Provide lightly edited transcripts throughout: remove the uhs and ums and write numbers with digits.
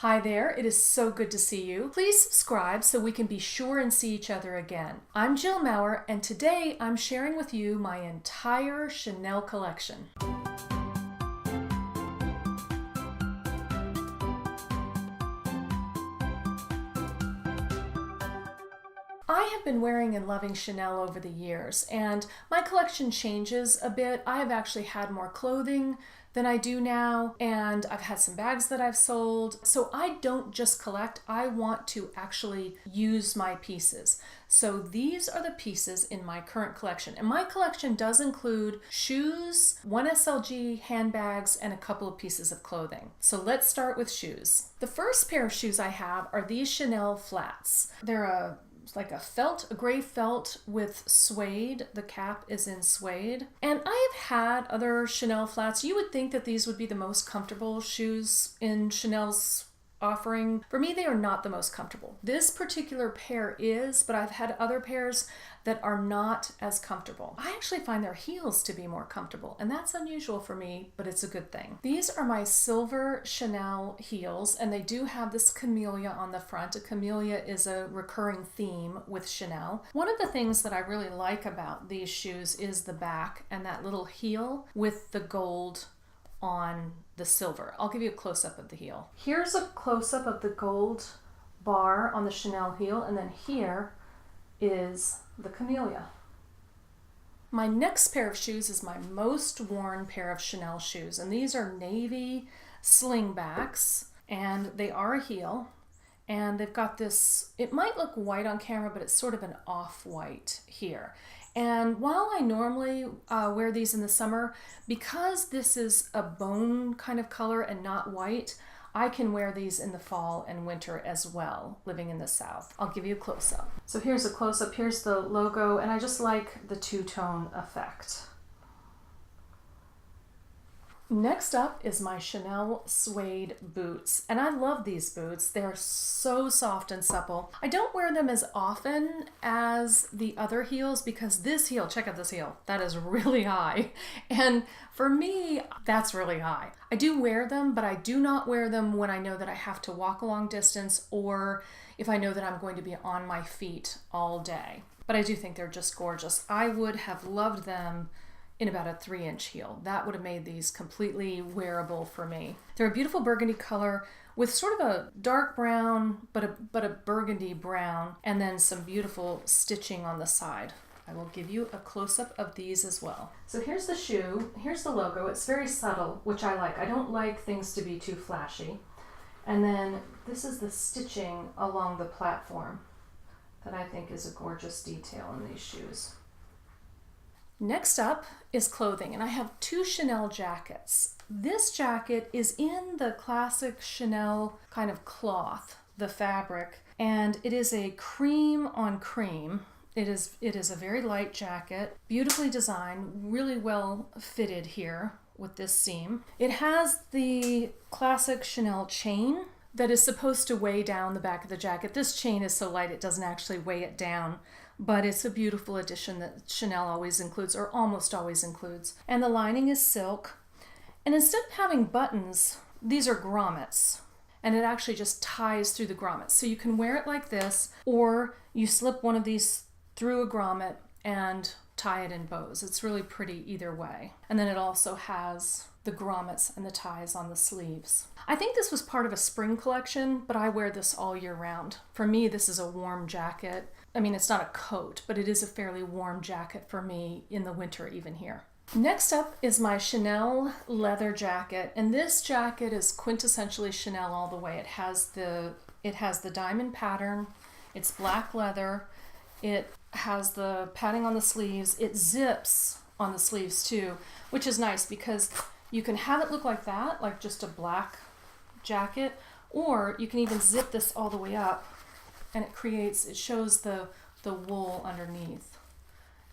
Hi there, it is so good to see you. Please subscribe so we can be sure and see each other again. I'm Jill Maurer, and today I'm sharing with you my entire Chanel collection. I have been wearing and loving Chanel over the years, and my collection changes a bit. I have actually had more clothing than I do now, and I've had some bags that I've sold. So I don't just collect, I want to actually use my pieces. So these are the pieces in my current collection. And my collection does include shoes, one SLG, handbags, and a couple of pieces of clothing. So let's start with shoes. The first pair of shoes I have are these Chanel flats. They're like a gray felt with suede. The cap is in suede. And I have had other Chanel flats. You would think that these would be the most comfortable shoes in Chanel's offering. For me, they are not the most comfortable. This particular pair is, but I've had other pairs that are not as comfortable. I actually find their heels to be more comfortable, and that's unusual for me, but it's a good thing. These are my silver Chanel heels, and they do have this camellia on the front. A camellia is a recurring theme with Chanel. One of the things that I really like about these shoes is the back and that little heel with the gold on the silver. I'll give you a close-up of the heel. Here's a close-up of the gold bar on the Chanel heel, and then here is the camellia. My next pair of shoes is my most worn pair of Chanel shoes, and these are navy slingbacks, and they are a heel, and they've got this, it might look white on camera, but it's sort of an off-white here. And while I normally wear these in the summer, because this is a bone kind of color and not white, I can wear these in the fall and winter as well, living in the South. I'll give you a close-up. So here's a close-up, here's the logo, and I just like the two-tone effect. Next up is my Chanel Suede Boots, and I love these boots. They're so soft and supple. I don't wear them as often as the other heels because this heel, check out this heel, that is really high. And for me, that's really high. I do wear them, but I do not wear them when I know that I have to walk a long distance or if I know that I'm going to be on my feet all day. But I do think they're just gorgeous. I would have loved them in about a 3-inch heel. That would have made these completely wearable for me. They're a beautiful burgundy color with sort of a dark brown, but a burgundy brown, and then some beautiful stitching on the side. I will give you a close-up of these as well. So here's the shoe, here's the logo. It's very subtle, which I like. I don't like things to be too flashy. And then this is the stitching along the platform that I think is a gorgeous detail in these shoes. Next up is clothing, and I have 2 Chanel jackets. This jacket is in the classic Chanel kind of cloth, the fabric, and it is a cream on cream. It is a very light jacket, beautifully designed, really well fitted here with this seam. It has the classic Chanel chain that is supposed to weigh down the back of the jacket. This chain is so light it doesn't actually weigh it down, but it's a beautiful addition that Chanel always includes, or almost always includes. And the lining is silk. And instead of having buttons, these are grommets. And it actually just ties through the grommets. So you can wear it like this, or you slip one of these through a grommet and tie it in bows. It's really pretty either way. And then it also has the grommets and the ties on the sleeves. I think this was part of a spring collection, but I wear this all year round. For me, this is a warm jacket. I mean, it's not a coat, but it is a fairly warm jacket for me in the winter, even here. Next up is my Chanel leather jacket, and this jacket is quintessentially Chanel all the way. It has the diamond pattern, it's black leather, it has the padding on the sleeves, it zips on the sleeves too, which is nice because you can have it look like that, like just a black jacket, or you can even zip this all the way up and it shows the wool underneath,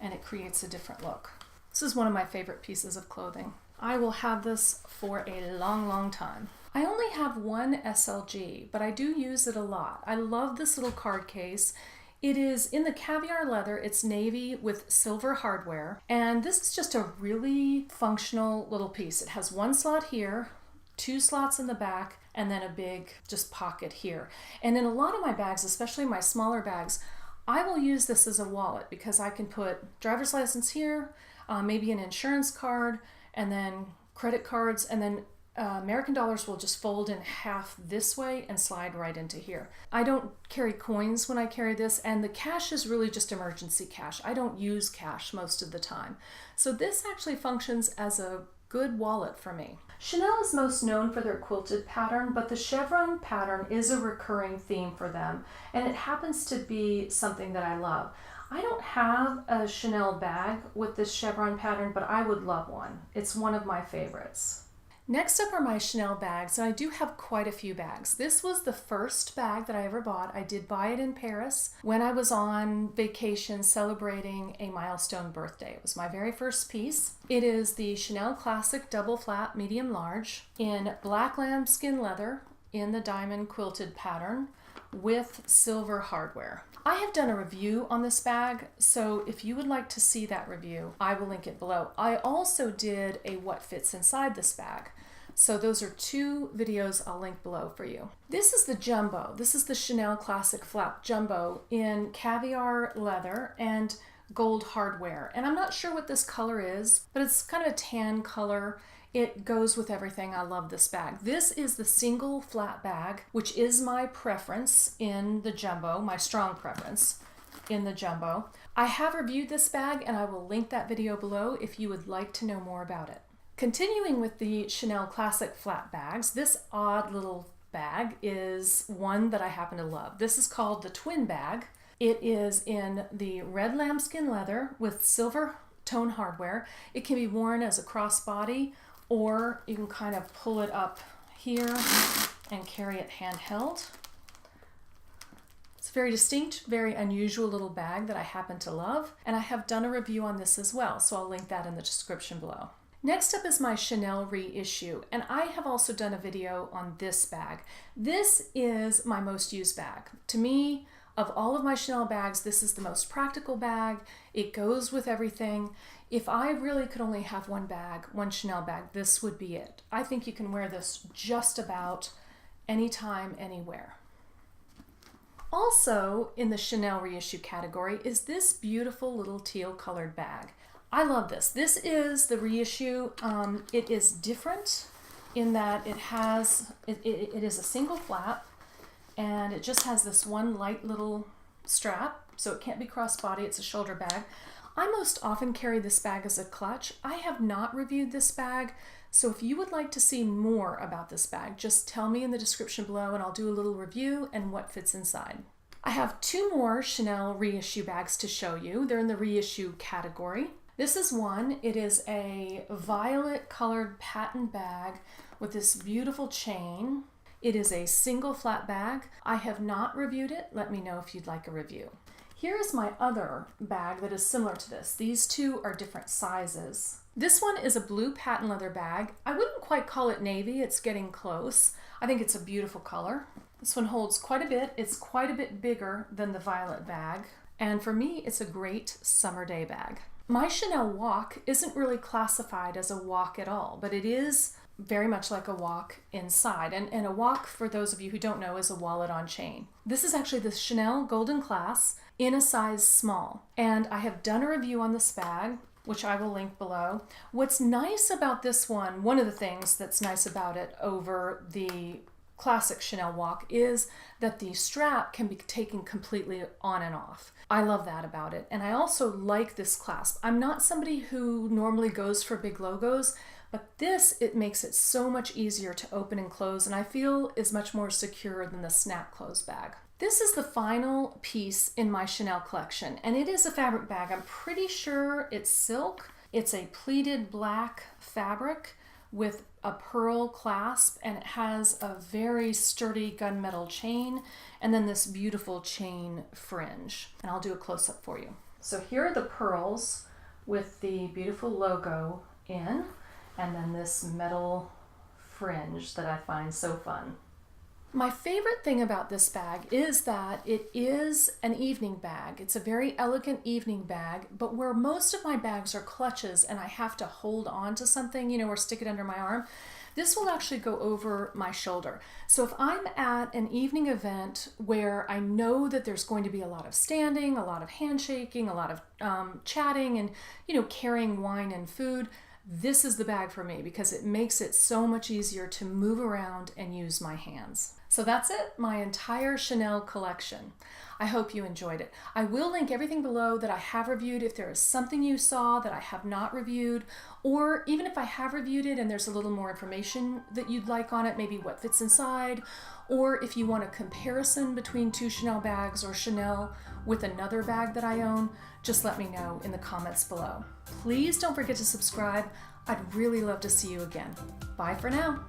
and it creates a different look. This is one of my favorite pieces of clothing. I will have this for a long, long time. I only have one SLG, but I do use it a lot. I love this little card case. It is in the caviar leather. It's navy with silver hardware, and this is just a really functional little piece. It has one slot here 2 slots in the back, and then a big just pocket here. And in a lot of my bags, especially my smaller bags, I will use this as a wallet because I can put driver's license here, maybe an insurance card, and then credit cards, and then American dollars will just fold in half this way and slide right into here. I don't carry coins when I carry this, and the cash is really just emergency cash. I don't use cash most of the time. So this actually functions as a good wallet for me. Chanel is most known for their quilted pattern, but the chevron pattern is a recurring theme for them, and it happens to be something that I love. I don't have a Chanel bag with this chevron pattern, but I would love one. It's one of my favorites. Next up are my Chanel bags, and I do have quite a few bags. This was the first bag that I ever bought. I did buy it in Paris when I was on vacation celebrating a milestone birthday. It was my very first piece. It is the Chanel Classic Double Flat Medium Large in black lambskin leather in the diamond quilted pattern with silver hardware. I have done a review on this bag, so if you would like to see that review, I will link it below. I also did a what fits inside this bag. So those are 2 videos I'll link below for you. This is the Jumbo. This is the Chanel Classic Flap Jumbo in caviar leather and gold hardware. And I'm not sure what this color is, but it's kind of a tan color. It goes with everything. I love this bag. This is the single flat bag, which is my preference in the Jumbo, my strong preference in the Jumbo. I have reviewed this bag, and I will link that video below if you would like to know more about it. Continuing with the Chanel Classic flat bags, this odd little bag is one that I happen to love. This is called the Twin Bag. It is in the red lambskin leather with silver tone hardware. It can be worn as a crossbody, or you can kind of pull it up here and carry it handheld. It's a very distinct, very unusual little bag that I happen to love, and I have done a review on this as well, so I'll link that in the description below. Next up is my Chanel Reissue, and I have also done a video on this bag. This is my most used bag. To me, of all of my Chanel bags, this is the most practical bag. It goes with everything. If I really could only have one bag, one Chanel bag, this would be it. I think you can wear this just about anytime, anywhere. Also in the Chanel Reissue category is this beautiful little teal colored bag. I love this. This is the Reissue. It is different in that it is a single flap, and it just has this one light little strap, so it can't be crossbody. It's a shoulder bag. I most often carry this bag as a clutch. I have not reviewed this bag, so if you would like to see more about this bag, just tell me in the description below and I'll do a little review and what fits inside. I have 2 more Chanel Reissue bags to show you. They're in the Reissue category. This is one. It is a violet colored patent bag with this beautiful chain. It is a single flat bag. I have not reviewed it. Let me know if you'd like a review. Here is my other bag that is similar to this. These 2 are different sizes. This one is a blue patent leather bag. I wouldn't quite call it navy. It's getting close. I think it's a beautiful color. This one holds quite a bit. It's quite a bit bigger than the violet bag. And for me, it's a great summer day bag. My Chanel Walk isn't really classified as a walk at all, but it is very much like a walk inside. And a walk, for those of you who don't know, is a wallet on chain. This is actually the Chanel Golden Class in a size small. And I have done a review on this bag, which I will link below. What's nice about this one of the things that's nice about it over the classic Chanel Walk is that the strap can be taken completely on and off. I love that about it. And I also like this clasp. I'm not somebody who normally goes for big logos, but this, it makes it so much easier to open and close, and I feel is much more secure than the snap close bag. This is the final piece in my Chanel collection, and it is a fabric bag. I'm pretty sure it's silk. It's a pleated black fabric with a pearl clasp, and it has a very sturdy gunmetal chain, and then this beautiful chain fringe. And I'll do a close-up for you. So here are the pearls with the beautiful logo in, and then this metal fringe that I find so fun. My favorite thing about this bag is that it is an evening bag. It's a very elegant evening bag, but where most of my bags are clutches and I have to hold on to something, or stick it under my arm, This will actually go over my shoulder. So if I'm at an evening event where I know that there's going to be a lot of standing, a lot of handshaking, a lot of chatting, and carrying wine and food, this is the bag for me because it makes it so much easier to move around and use my hands. So that's it, my entire Chanel collection. I hope you enjoyed it. I will link everything below that I have reviewed if there is something you saw that I have not reviewed, or even if I have reviewed it and there's a little more information that you'd like on it, maybe what fits inside, or if you want a comparison between two Chanel bags or Chanel with another bag that I own, just let me know in the comments below. Please don't forget to subscribe. I'd really love to see you again. Bye for now.